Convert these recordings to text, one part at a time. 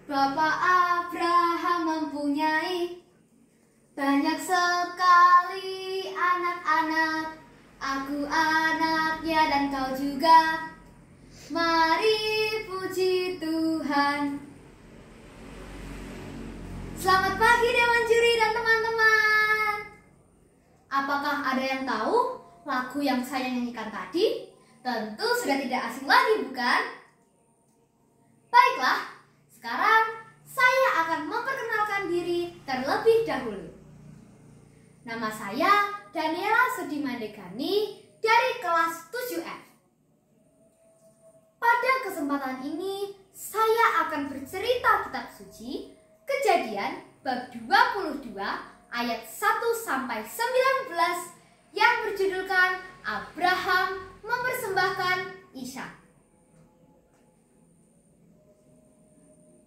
Bapak Abraham mempunyai banyak sekali anak-anak. Aku anaknya dan kau juga. Mari puji Tuhan. Selamat pagi Dewan Juri dan teman-teman. Apakah ada yang tahu lagu yang saya nyanyikan tadi? Tentu sudah tidak asing lagi, bukan? Baiklah, sekarang saya akan memperkenalkan diri terlebih dahulu. Nama saya Daniela Sudimandegani dari kelas 7F. Pada kesempatan ini, saya akan bercerita kitab suci Kejadian bab 22 ayat 1-19 yang berjudulkan Abraham mempersembahkan Ishak.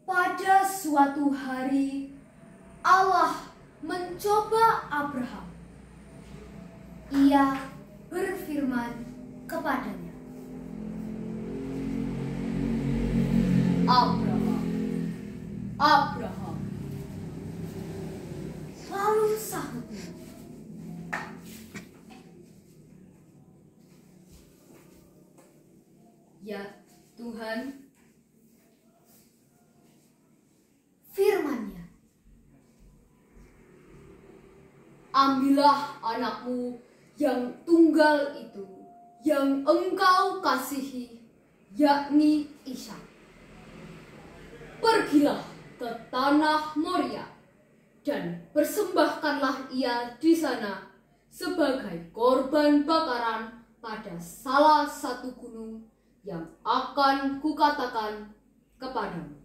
Pada suatu hari, Allah mencoba Abraham. Ia berfirman kepadanya, Abraham, Abraham. Lalu sahutnya, ya Tuhan. Firman-Nya, ambillah anakmu yang tunggal itu, yang engkau kasihi, yakni Ishak. Pergilah ke tanah Moria dan persembahkanlah ia di sana sebagai korban bakaran pada salah satu gunung yang akan kukatakan kepadamu.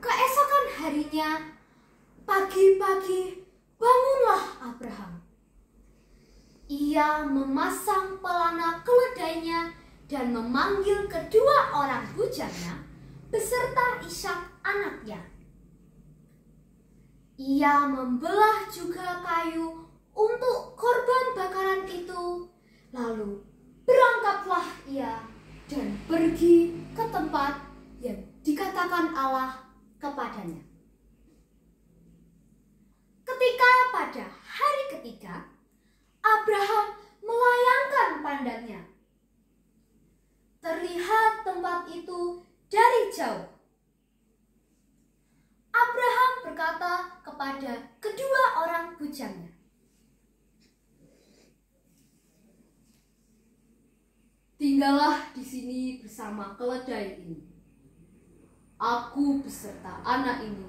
Keesokan harinya, pagi-pagi bangunlah Abraham. Ia memasang pelana keledainya dan memanggil kedua orang bujangnya beserta Ishak anaknya. Ia membelah juga kayu untuk korban bakaran itu. Lalu berangkatlah ia dan pergi ke tempat yang dikatakan Allah kepadanya. Ketika pada hari ketiga, Abraham melayangkan pandangnya. Terlihat tempat itu dari jauh. Abraham berkata kepada kedua orang bujangnya, tinggallah di sini bersama keledai ini. Aku beserta anak ini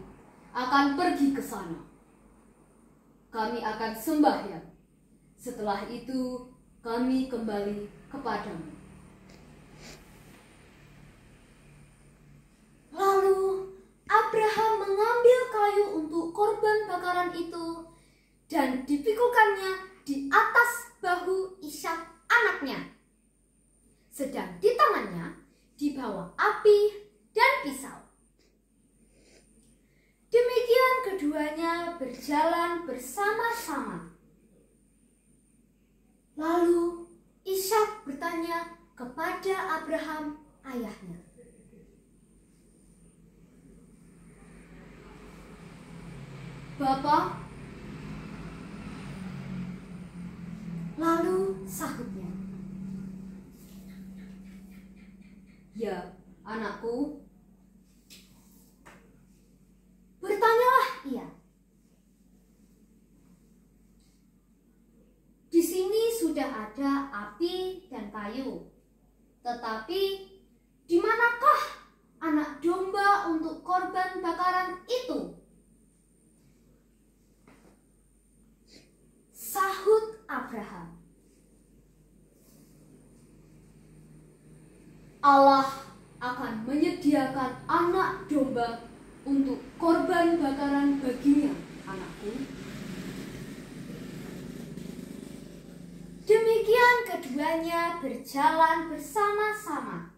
akan pergi ke sana. Kami akan sembahyang. Setelah itu kami kembali kepadamu. Lalu Abraham mengambil kayu untuk korban bakaran itu dan dipikukannya di atas bahu Ishak anaknya. Sedang di tangannya dibawa api dan pisau. Demikian keduanya berjalan bersama-sama. Lalu Ishak bertanya kepada Abraham ayahnya, Bapak? Lalu sahutnya, ya anakku. Bertanyalah ia, di sini sudah ada api dan kayu, tetapi di manakah anak domba untuk korban bakaran itu? Sahut Abraham, Allah akan menyediakan anak domba untuk korban bakaran baginya, anakku. Demikian keduanya berjalan bersama-sama.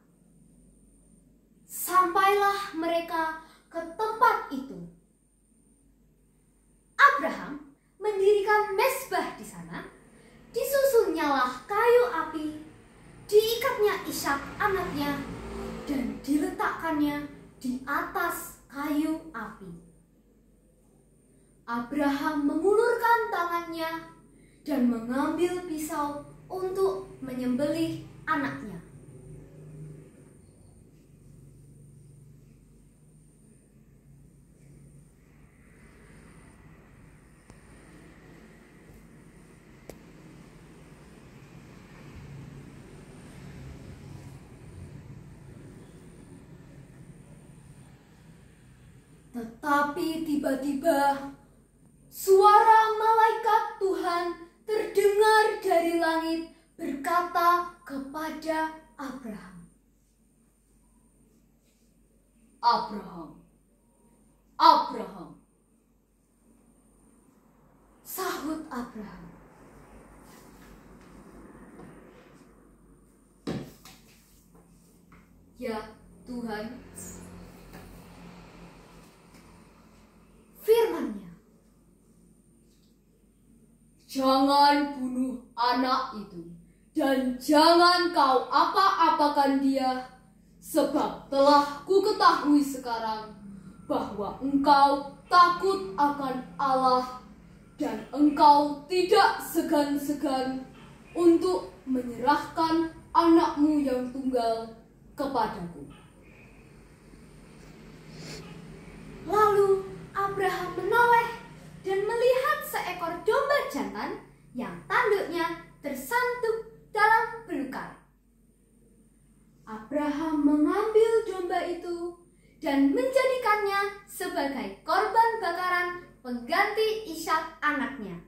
Sampailah mereka ke tempat itu. Abraham mendirikan mezbah di sana, disusunnyalah kayu api, diikatnya Ishak anaknya, dan diletakkannya di atas kayu api. Abraham mengulurkan tangannya dan mengambil pisau untuk menyembelih anaknya. Tetapi tiba-tiba suara malaikat Tuhan terdengar dari langit berkata kepada Abraham, "Abraham, Abraham." Sahut Abraham, "Ya Tuhan." Firman-Nya, "Jangan bunuh anak itu, dan jangan kau apa-apakan dia, sebab telah ku ketahui sekarang bahwa engkau takut akan Allah, dan engkau tidak segan-segan untuk menyerahkan anakmu yang tunggal kepadaku." Lalu Abraham menoleh dan melihat seekor domba jantan yang tanduknya tersantuk dalam belukar. Abraham mengambil domba itu dan menjadikannya sebagai korban bakaran pengganti Ishak anaknya.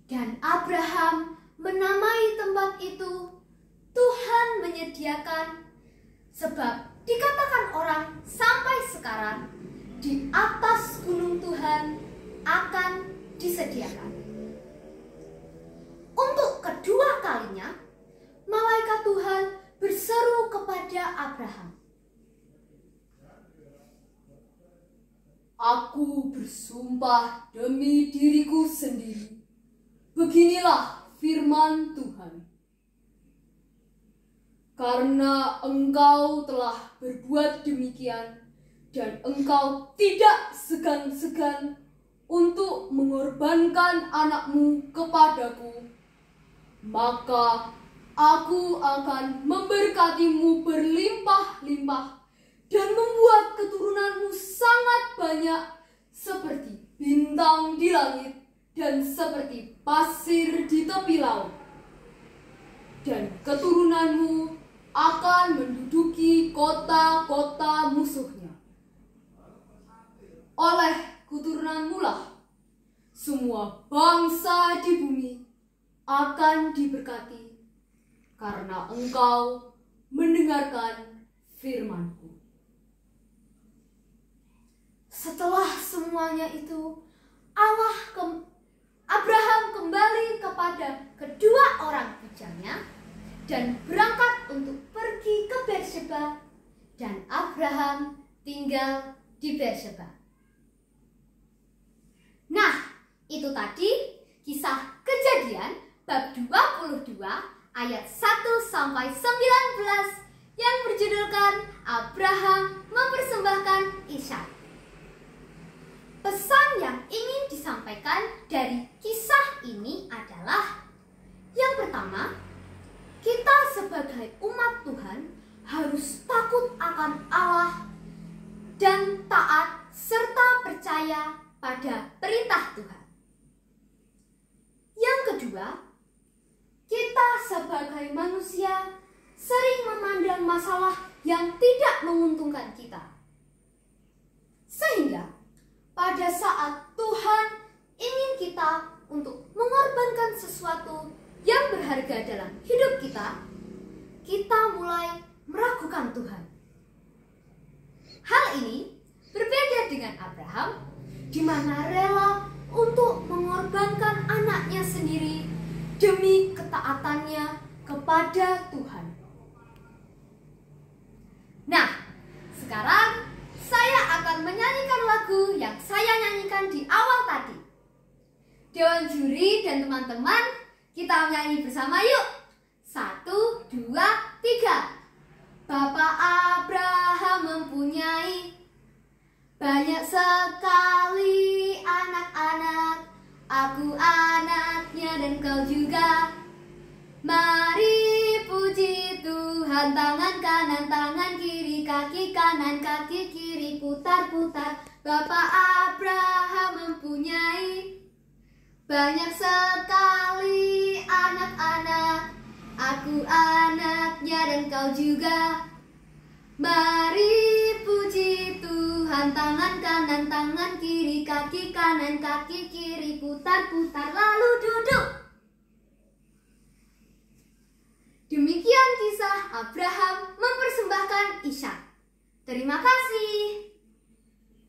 Dan Abraham menamai tempat itu Tuhan menyediakan, sebab dikatakan orang sampai sekarang di atas gunung Tuhan akan disediakan. Untuk kedua kalinya malaikat Tuhan berseru kepada Abraham, "Aku bersumpah demi diriku sendiri, beginilah firman Tuhan. Karena engkau telah berbuat demikian dan engkau tidak segan-segan untuk mengorbankan anakmu kepadaku, maka aku akan memberkatimu berlimpah-limpah dan membuat keturunanmu sangat banyak seperti bintang di langit dan seperti pasir di tepi laut. Dan keturunanmu akan menduduki kota-kota musuhnya. Oleh keturunanmu lah semua bangsa di bumi akan diberkati, karena engkau mendengarkan firman-Ku." Setelah semuanya itu, Abraham kembali kepada kedua orang bujangnya dan berangkat untuk pergi ke Beersheba, dan Abraham tinggal di Beersheba. Nah, itu tadi kisah Kejadian bab 22 ayat 1 sampai 19 yang berjudulkan Abraham mempersembahkan Ishak. Pesan yang ingin disampaikan dari kisah ini adalah, yang pertama, kita sebagai umat Tuhan harus takut akan Allah dan taat serta percaya pada perintah Tuhan. Yang kedua, kita sebagai manusia sering memandang masalah yang tidak menguntungkan kita, sehingga pada saat Tuhan ingin kita untuk mengorbankan sesuatu yang berharga dalam hidup kita, kita mulai meragukan Tuhan. Hal ini berbeda dengan Abraham, di mana rela untuk mengorbankan anaknya sendiri demi ketaatannya kepada Tuhan. lagu yang saya nyanyikan di awal tadi. Dewan juri dan teman-teman, kita nyanyi bersama yuk. 1, 2, 3. Bapak Abraham mempunyai banyak sekali anak-anak. Aku anaknya dan kau juga. Mari puji Tuhan, tangan kanan, tangan kiri, kaki kanan, kaki kiri, putar-putar. Bapak Abraham mempunyai banyak sekali anak-anak. Aku anaknya dan kau juga. Mari puji Tuhan, tangan kanan, tangan kiri, kaki kanan, kaki kiri, putar-putar, lalu duduk. Demikian kisah Abraham mempersembahkan Ishak. Terima kasih.